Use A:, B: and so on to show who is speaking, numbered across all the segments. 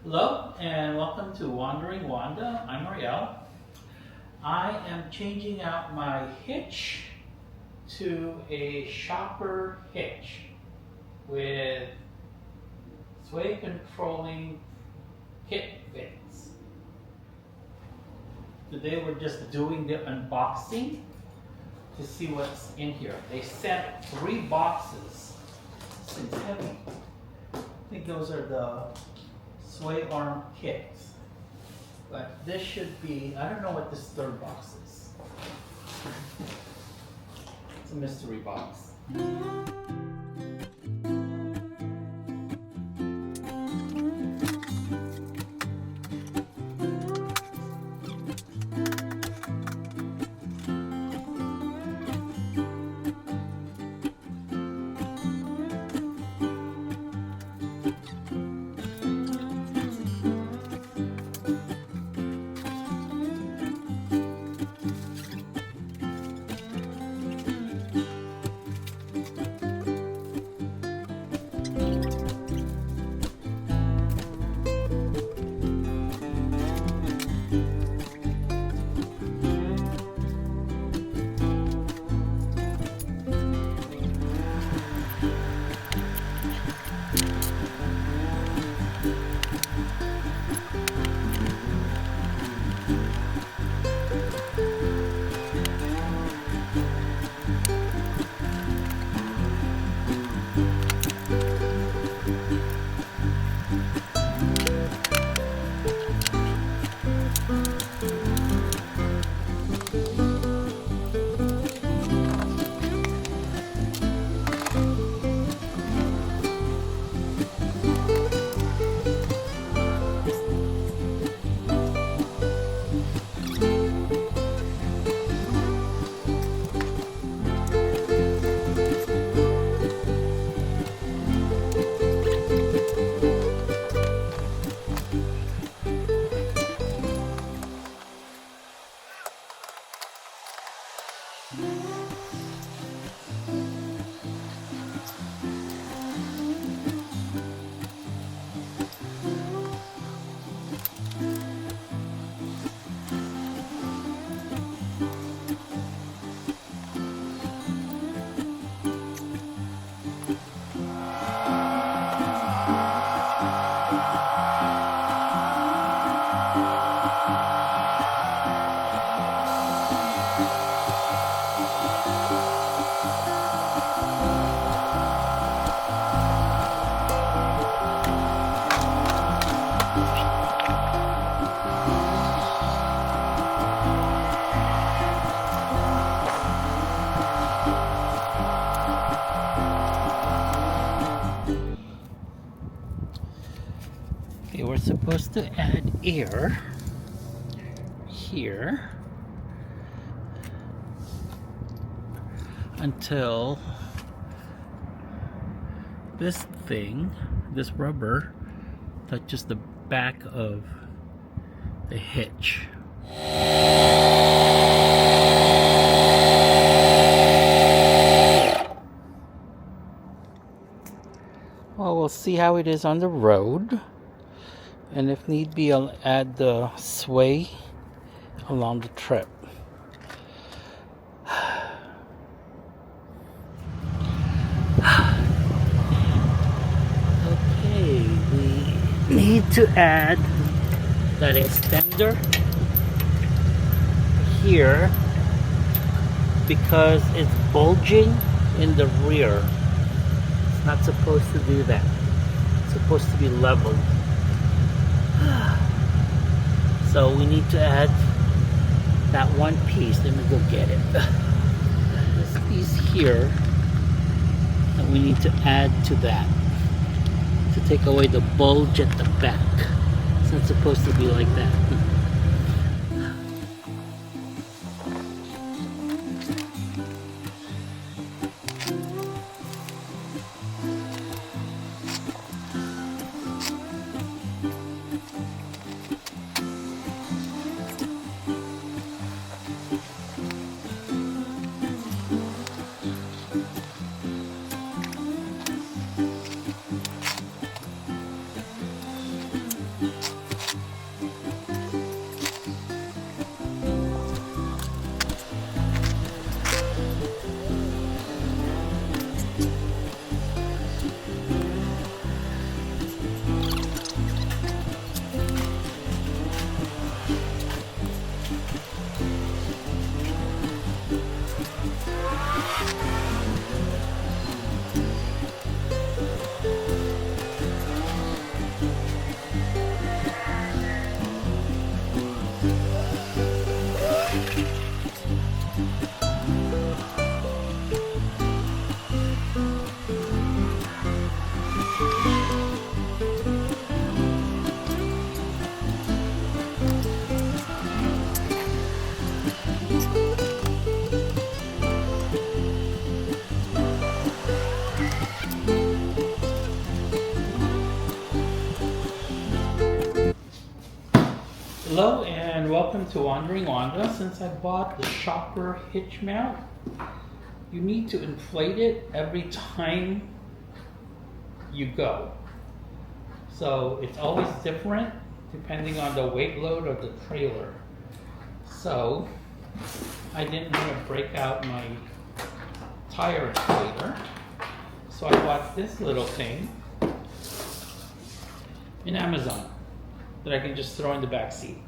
A: Hello and welcome to Wandering WandA. I'm Ariel. I am changing out my Hitch to a shopper hitch with sway controlling kit fits. Today we're just doing the unboxing to see what's in here. They sent 3 boxes. This thing's heavy. I think those are the sway arm kits. But this should be, I don't know what this 3rd box is. It's a mystery box. We're supposed to add air here until this thing, this rubber, touches the back of the hitch. Well, we'll see how it is on the road. And if need be, I'll add the sway along the trip. Okay, we need to add that extender here because it's bulging in the rear. It's not supposed to do that. It's supposed to be leveled. So we need to add that one piece. Let me go get it. This piece here that we need to add to that to take away the bulge at the back. It's not supposed to be like that. Hello and welcome to Wandering WandA. Since I bought the shopper hitch mount, you need to inflate it every time you go. So it's always different depending on the weight load of the trailer. So I didn't want to break out my tire inflator, so I bought this little thing in Amazon that I can just throw in the back seat.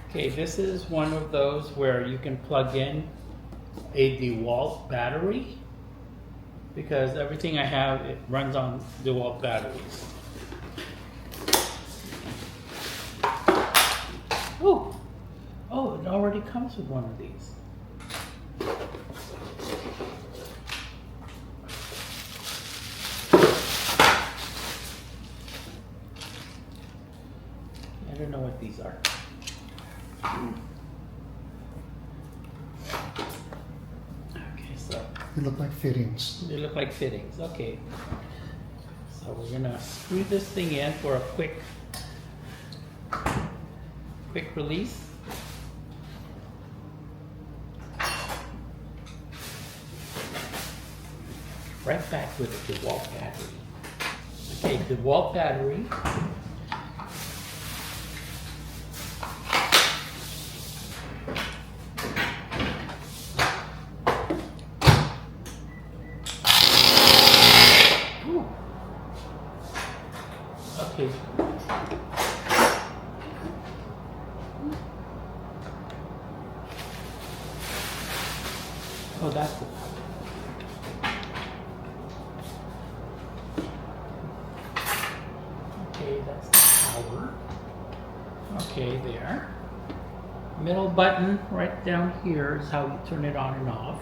A: Okay, this is one of those where you can plug in a DeWalt battery, because everything I have, it runs on DeWalt batteries. Ooh. Oh, it already comes with one of these. I don't know what these are. Okay, so
B: They look like fittings.
A: they look like fittings. Okay. So we're gonna screw this thing in for a quick release. Right back with the DeWalt battery. Okay, DeWalt battery. Ooh. Okay. Oh, that's the okay, that's the power. Okay, there. Middle button right down here is how you turn it on and off.